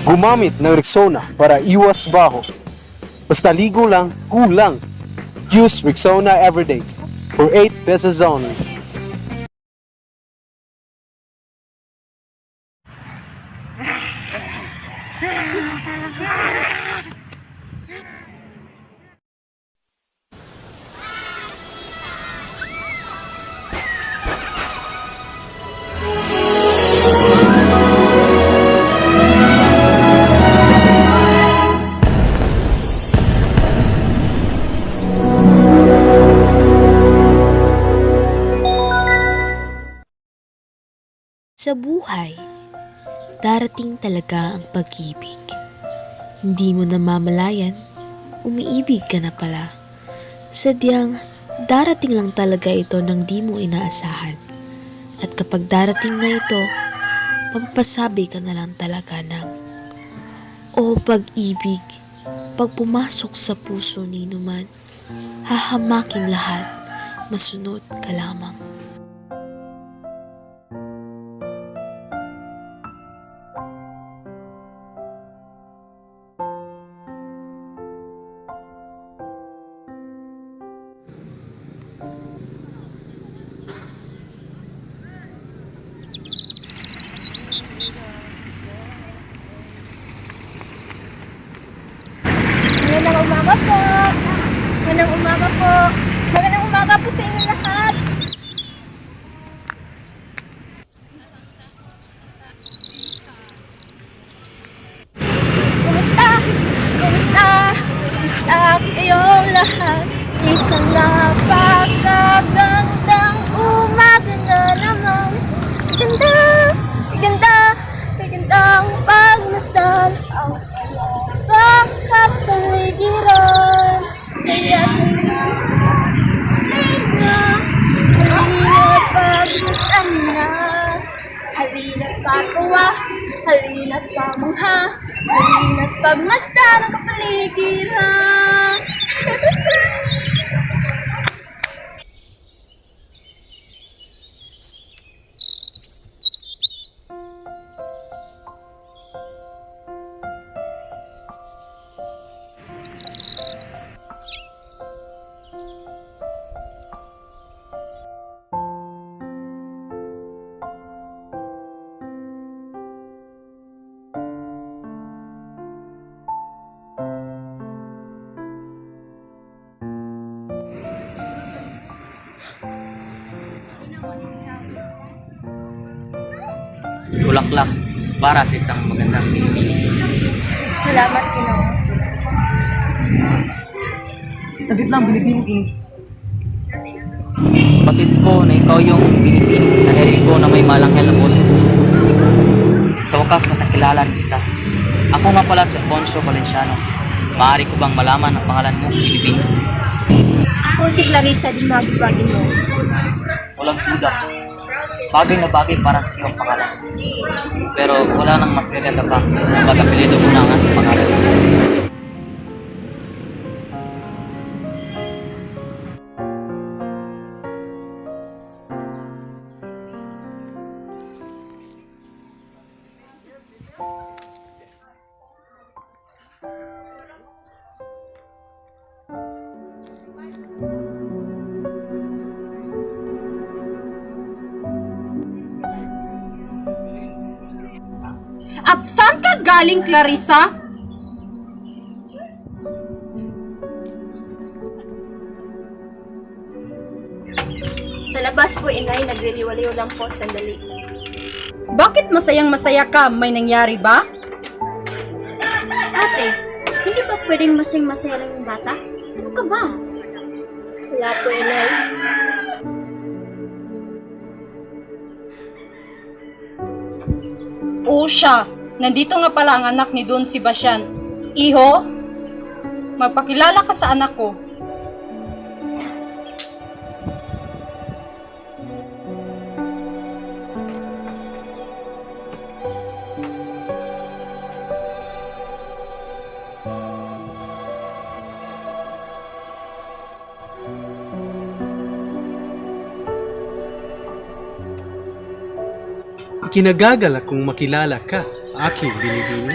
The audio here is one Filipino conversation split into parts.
Gumamit ng Rexona para iwas baho. Basta ligo lang, kulang. Use Rexona everyday for 8 pesos only. Sa buhay, darating talaga ang pag-ibig. Hindi mo namamalayan, umiibig ka na pala. Sadyang darating lang talaga ito nang di mo inaasahan. At kapag darating na ito, mapapasabi ka na lang talaga ng, "O pag-ibig, pag pumasok sa puso ni Numan, hahamakin lahat, masunod ka lamang." Magandang umaga po. Magandang umaga po. Magandang umaga po sa inyo lahat. Kumusta? Kumusta? Kumusta kayong lahat? Isang napakagandang umaga na naman. Ganda, ganda, gandang pagmasdan ang kapaligiran. Kaya halina pagmasdan na. Halina't patuwa, halina't pamangha, halina't pagmasdan ang kapaligiran. Bulaklak para sa isang magandang Pilipino. Salamat, Pinoy. Sa gitna ng Pilipino. Batid ko na ikaw yung Pilipino na narinig ko na may malanghel na boses. Sa wakas, nakilala kita. Ako nga pala si Alfonso Valenciano. Maaari ko bang malaman ang pangalan mo, Pilipino? Ako si Clarissa Di Magibagino. Walang duda. Bagay na bagay para sa iyong pangalan. Pero wala nang mas gaganda pa. Mag-apelido mo na nga sa pangalan. At saan ka galing, Clarissa? Sa labas po, inay, nagliliwaliw lang po, sandali. Bakit masayang masaya ka? May nangyari ba? Ate, hindi ba pwedeng masing-masaya lang yung bata? Ano ka ba? Wala po, inay. Oo siya. Nandito nga pala ang anak ni Don Sebastian. Iho, magpakilala ka sa anak ko. Kinagagal akong makilala ka, aking binibini.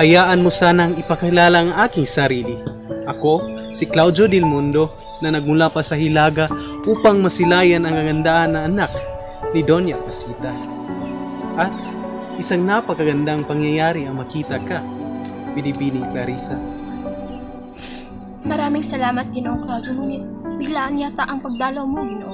Hayaan mo sanang ipakilala ang aking sarili. Ako, si Claudio Del Mundo, na nagmula pa sa Hilaga upang masilayan ang gagandaan na anak ni Doña Pasita. At isang napakagandang pangyayari ang makita ka, Binibini Clarissa. Maraming salamat, Ginoong Claudio, ngunit biglaan yata ang pagdalaw mo, Ginoo.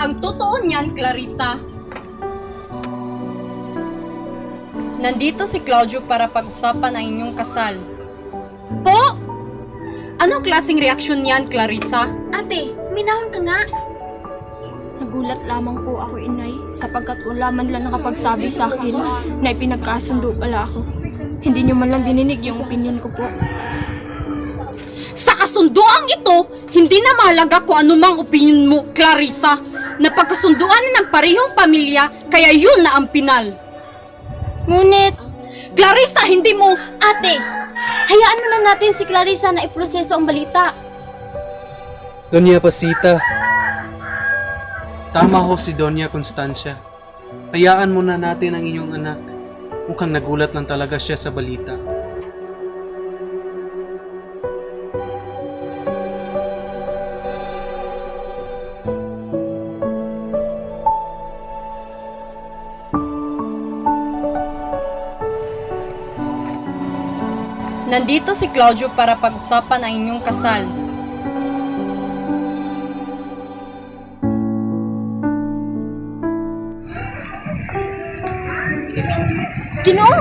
Ang totoo niyan, Clarissa. Nandito si Claudio para pag-usapan ang inyong kasal. Po? Anong klaseng reaksyon niyan, Clarissa? Ate, minahon ka nga. Nagulat lamang po ako, inay, sapagkat wala man lang nakapagsabi sa akin na ipinagkasundo pala ako. Hindi niyo man lang dininig yung opinion ko po. Sa kasunduang ito, hindi na mahalaga kung anumang opinion mo, Clarissa. Napagkasunduan na ng parehong pamilya, kaya yun na ang pinal. Ngunit, Clarissa, hindi mo... ate, hayaan mo na natin si Clarissa na iproseso ang balita. Doña Pasita, tama ho si Doña Constancia. Hayaan mo na natin ang inyong anak. Mukhang nagulat lang talaga siya sa balita. Nandito si Claudio para pag-usapan ang inyong kasal. Ginoo!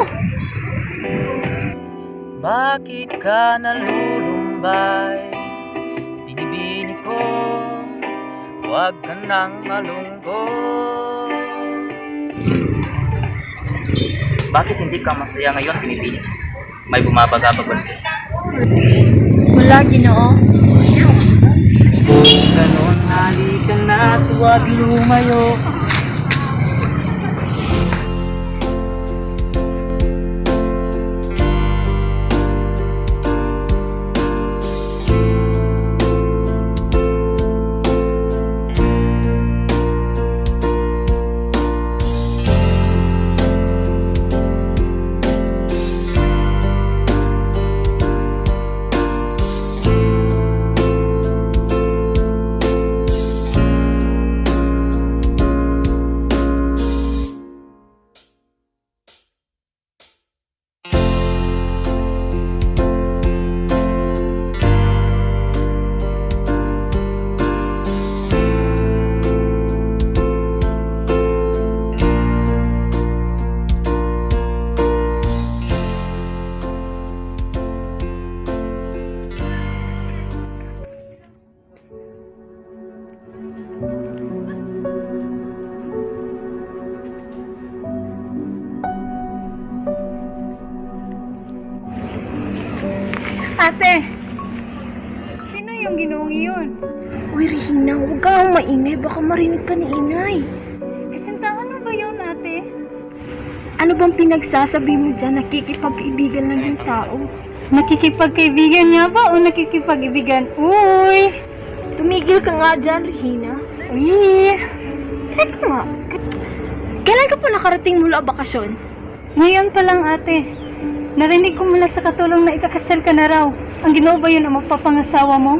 Bakit ka nalulumbay? Binibini ko, huwag ka nang malungkot. Bakit hindi ka masaya ngayon, Binibini? May bumabagabag ba sa'yo? Wala, Ginoo. Kung ganon, halika na, huwag lumayo. Ate! Sino yung Ginoong iyon? Uy, Rihina, huwag kang maingay. Baka marinig ka ni inay. Kasinta, ano ba yun, ate? Ano bang pinagsasabi mo dyan? Nakikipag-kaibigan lang yung tao. Nakikipagkaibigan niya ba o nakikipag-ibigan? Uy! Tumigil ka nga dyan, Rihina. Uy! Teka nga. Kailan ka pa nakarating mula bakasyon? Ngayon pa lang ate. Narinig ko mula sa katulong na ikakasal ka na raw. Ang Ginoo ba yun ang magpapangasawa mo?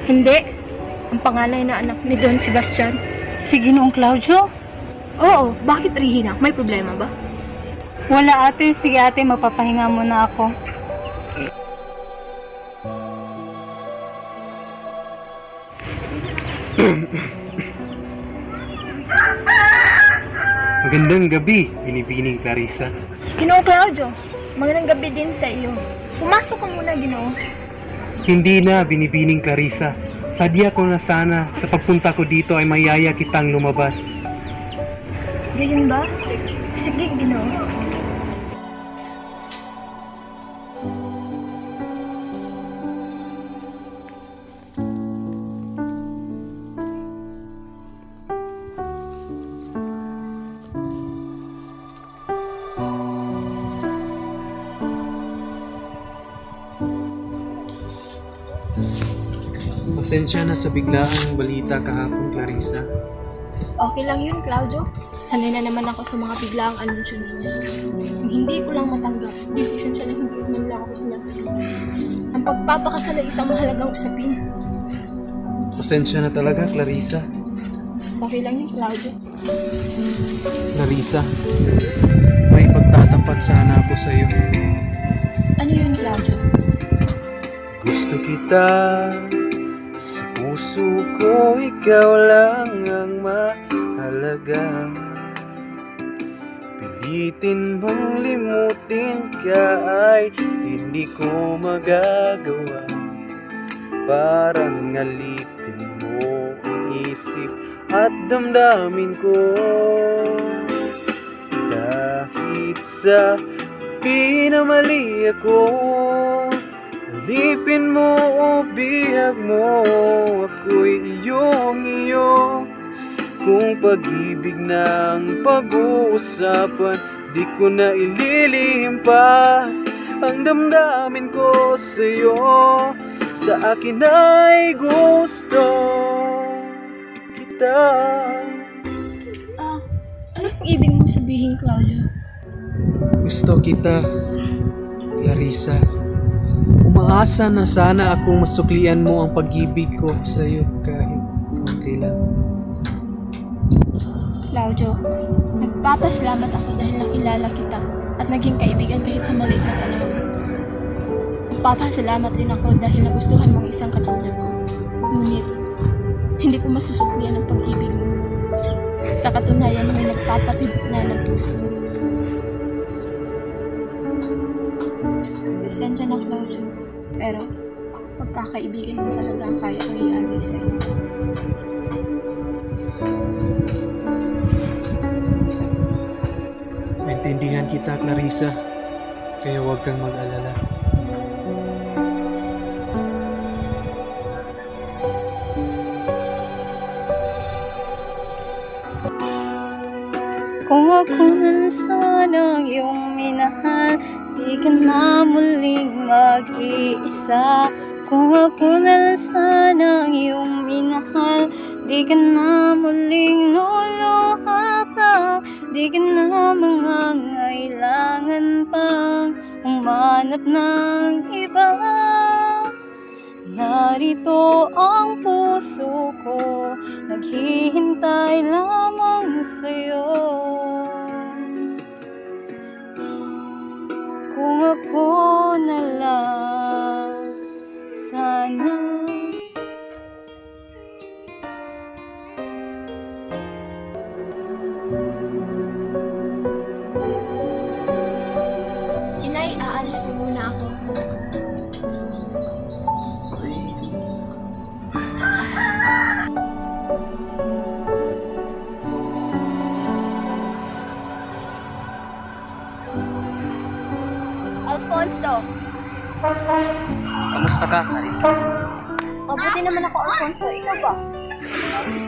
Hindi. Ang panganay na anak ni Don Sebastian. Si Ginoong Claudio? Oo, bakit, Rihina? May problema ba? Wala ate. Sige ate, mapapahinga muna ako. Magandang gabi, Binibining Clarissa. Ginoo Claudio, magandang gabi din sa iyo. Pumasok ka muna, Ginoo. Hindi na, Binibining Clarissa. Sadya ko na sana sa pagpunta ko dito ay mayaya kitang lumabas. Gayon ba? Sige, Ginoo. Pasensya na sa biglaang balita kahapon, Clarissa. Okay lang yun, Claudio. Sanay na naman ako sa mga biglaang anunsyo ninyo. Kung hindi ko lang matanggap, decision siya na hindi man lang ako sinasabihin. Ang pagpapakasal ay isang mahalagang usapin. Pasensya na talaga, Clarissa. Okay lang yun, Claudio. Clarissa, may pagtatapat sana ako sa iyo. Ano yun, Claudio? Gusto kita, sa puso ko ikaw lang ang mahalaga. Pilitin bang limutin ka ay hindi ko magagawa. Parang alipin mo ang isip at damdamin ko. Dahil sa pinamali ako, alipin mo o bihag mo, ako'y iyong-iyo. Kung pag-ibig ng pag-uusapan, di ko na ililihim pa ang damdamin ko sa'yo. Sa akin ay gusto kita. Ano pong ibig mong sabihin, Claudio? Gusto kita, Clarissa. Umaasa na sana akong masuklian mo ang pag-ibig ko sa iyo kahit konti lang. Claudio, nagpapasalamat ako dahil nakilala kita at naging kaibigan kahit sa maliit na panahon. Nagpapasalamat rin ako dahil nagustuhan mo ang isang katulad ko. Ngunit, hindi ko masusuklian ang pag-ibig mo. Sa katunayan may nagpapatid na ng puso. Pasensya na, Claudio. Pero, pagkakaibigan mo talaga ang kaya kong i-alay sa'yo. Maintindihan kita, Clarissa. Kaya huwag kang mag-alala. Kung ako na lang sana ang iyong minahal, di ka na muling mag-iisa. Kung ako na lang sana ang iyong minahal, di ka na muling luluha pa. Di ka na mangangailangan pang umanap ng iba. Narito ang puso ko, naghihintay lamang sa'yo. Kung ako na lang sana. Inay, aalis po muna ako. Alfonso! Kamusta ka, Clarissa? Mabuti naman ako, Alfonso. Ikaw ba?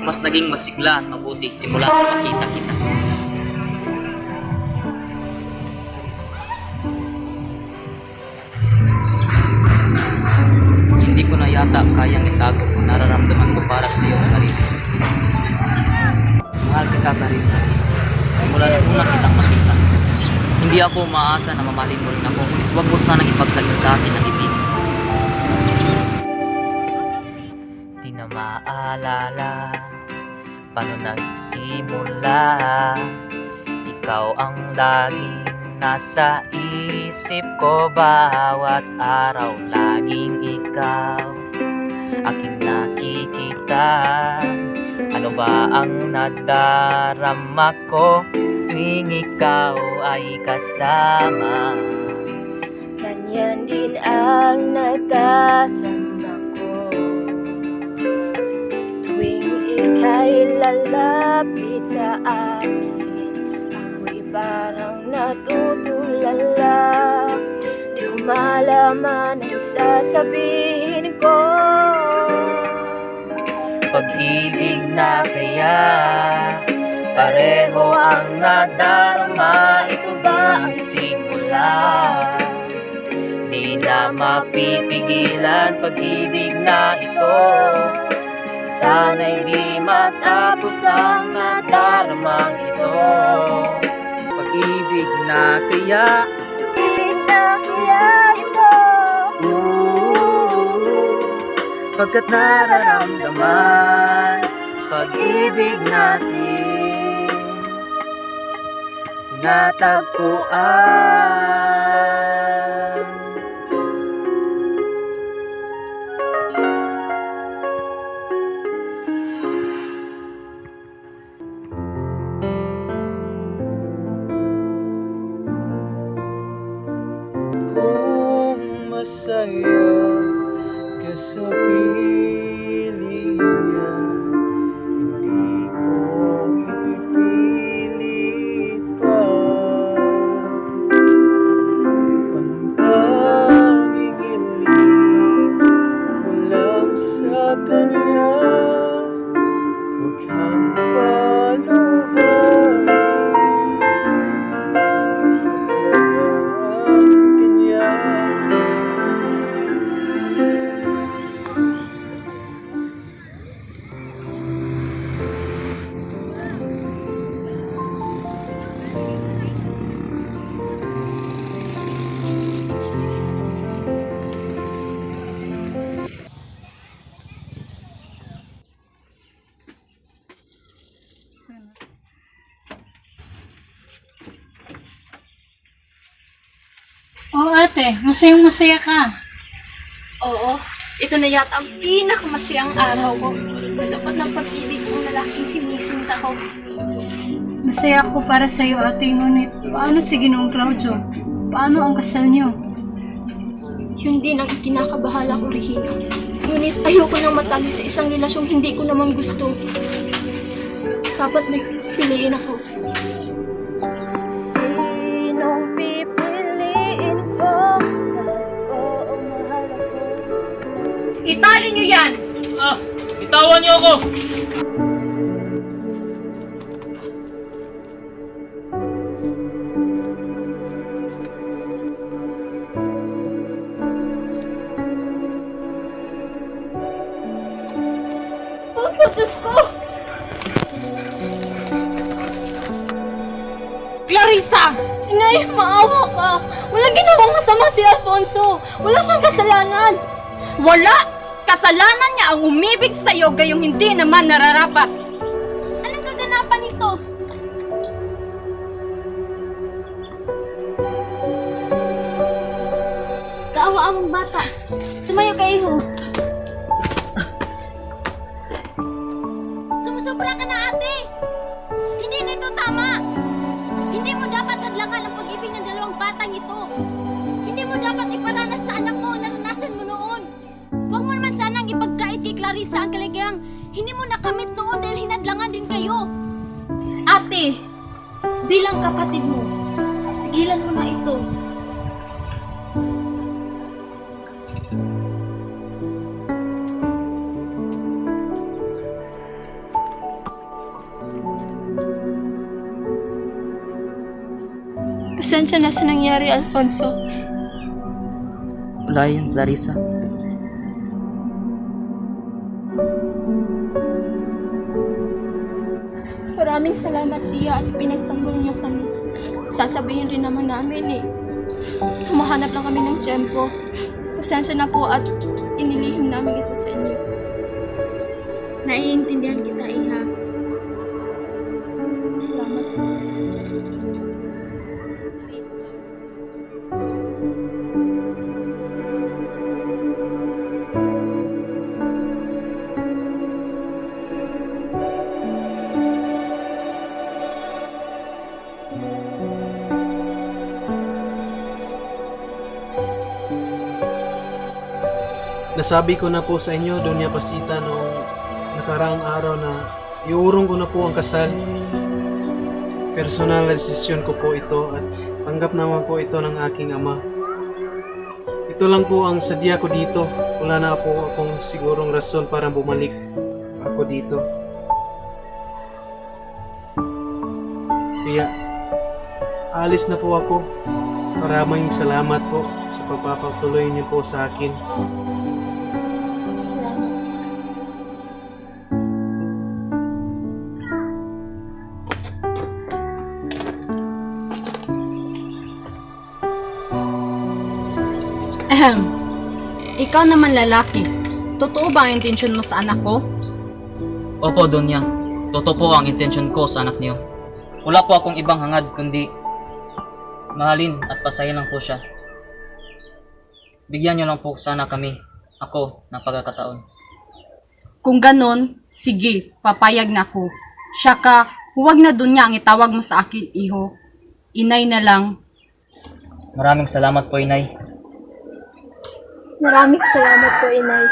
Mas naging masigla at mabuti simula nang makita kita. Hindi ko na yata kayang itago ang nararamdaman ko para sa iyo, Clarissa. Mahal kita, Clarissa. Simula na una kitang makita. Hindi ako umaasa na mamahalin mo rin ako, ngunit huwag mo sanang ipagkalit sa akin ang ibig. Di na maalala paano nagsimula. Ikaw ang laging nasa isip ko, bawat araw laging ikaw aking nakikita. ba ang nadarama ko tuwing ikaw ay kasama? Ganyan din ang nadarama ko tuwing ika'y lalapit sa akin. Ako'y parang natutulala, di ko malaman ang sasabihin ko. Pag-ibig na kaya pareho ang nadarama. Ito ba ang simula? Di na mapipigilan pag-ibig na ito. Sana'y di matapos ang nadaramang ito. Pag-ibig na kaya, Ibig na kaya ito. pagkat nararamdaman pag-ibig natin natagpuan. Kung masaya ka sa piling niya, hindi ko ipipilit pa. Ang tanging hiling ko lang sa kanya, huwag kang paluhain. Oh ate, masayang masaya ka. Oo, ito na yata ang pinakamasayang araw ko. Matapat ng pag-ibig ng lalaking sinisinta ko. Masaya ako para sa'yo ate, ngunit paano si Ginoong Claudio? Paano ang kasal niyo? Yun din ang ikinakabahala ko, Regina. Ngunit ayoko nang matali sa isang relasyong hindi ko naman gusto. Dapat may piliin ako. Sinong pipiliin ko? Mahal ko o mahal ako? Itali niyo yan! Bitawan niyo ako! Clarissa! Inay, maawa ka. Walang ginawang masama si Alfonso. Wala siyang kasalanan. Wala! Kasalanan niya ang umibig sa'yo gayong hindi naman nararapat. Anong kaganapan nito? Kaawa-awang bata. Tumayo kayo. Sumusobra ka na, ate. Hindi na ito tama. Hindi mo dapat hadlangan ang pag-ibig ng dalawang batang ito. Hindi mo dapat iparanas sa anak mo ang naranasan mo noon. Huwag mo naman sanang ipagkait kay Clarissa ang kaligayang hindi mo nakamit noon dahil hinadlangan din kayo. Ate, bilang kapatid mo, tigilan mo na ito. Pasensya na sa nangyari, Alfonso. Wala yan, Clarissa. Maraming salamat, Tia, at pinagtanggol niyo kami. Sasabihin rin naman namin humahanap lang kami ng tiyempo. Pasensya na po at inilihim namin ito sa inyo. Naiintindihan kita, Iha. Salamat po. nasabi ko na po sa inyo, Doña Pasita, noong nakaraang araw na iurong ko na po ang kasal. Personal decision ko po ito at tanggap naman po ito ng aking ama. Ito lang po ang sadya ko dito. Wala na po akong sigurong rason para bumalik ako dito. Kaya, alis na po ako. Maraming salamat po sa pagpapatuloy niyo po sa akin. Ahem. Ikaw naman lalaki. Totoo ba ang intensyon mo sa anak ko? Opo, Donya. Totoo po ang intensyon ko sa anak niyo. Wala po akong ibang hangad kundi mahalin at pasahin lang po siya. Bigyan niyo lang po sana kami, ako, ng pagkakataon. Kung ganon, sige, papayag na ako. Siya ka, huwag na Donya ang itawag mo sa akin, iho. Inay na lang. Maraming salamat po, Inay. Maraming salamat po, Inay.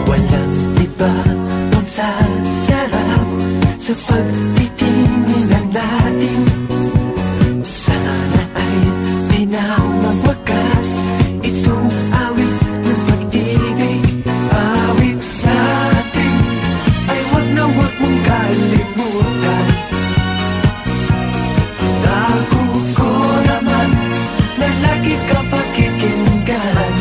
Walang iba pang sasarap sa pagtitingin natin. Sana ay di na magwakas itong awit ng pag-ibig. Awit natin ay wag na wag mong kalimutan. Naku ko naman na lagi ka pakikinggan.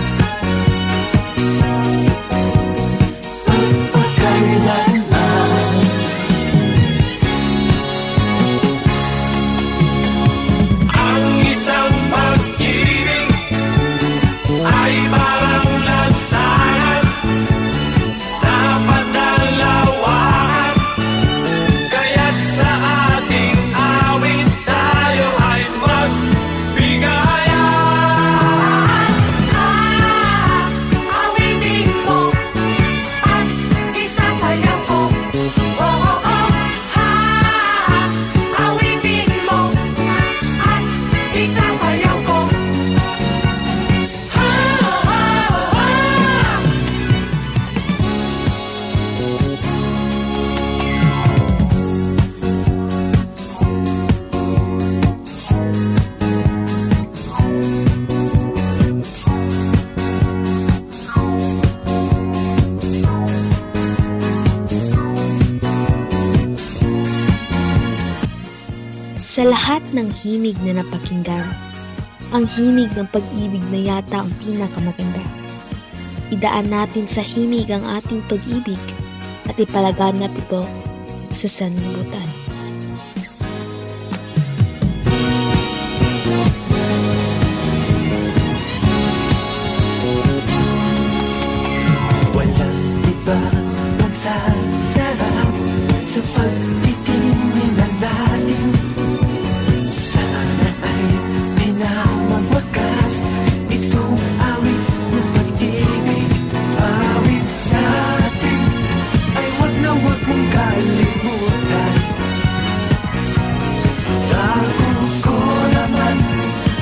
Ang isang pag-ibig ay parang lansangan na padalawahan. Kaya't sa ating awit tayo ay magbigayan. Awitin mo at isasayaw ko. Oh, oh, oh, ha. Awitin mo at isasayaw ko. Ha, ha, ha. Sa lahat ng himig na napakinggan, ang himig ng pag-ibig na yata ang pinakamaganda. Idaan natin sa himig ang ating pag-ibig at ipalaganap ito sa sanlibutan. Walang iba pang sasarap sa pagtitingin natin. Sana ay di na magwakas itong awit ng pag-ibig. Awit natin ay wag na wag mong kalimutan. Naku ko naman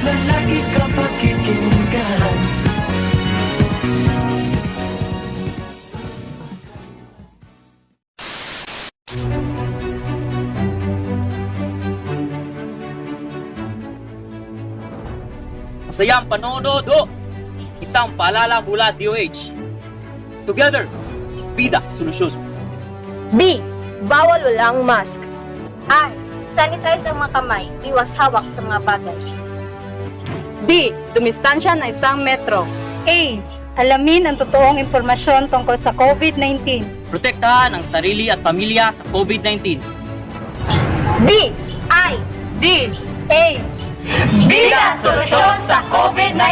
na lagi ka pakikinggan. Masayang panonood ho! Isang paalala mula DOH. Together, bida solusyon. B. Bawal walang mask. I. Sanitize ang mga kamay. Iwas hawak sa mga bagay. D. Dumistansya na 1 metro. A. Alamin ang totoong impormasyon tungkol sa COVID-19. Protektahan ang sarili at pamilya sa COVID-19. B. I. D. A. Bida solusyon sa COVID-19!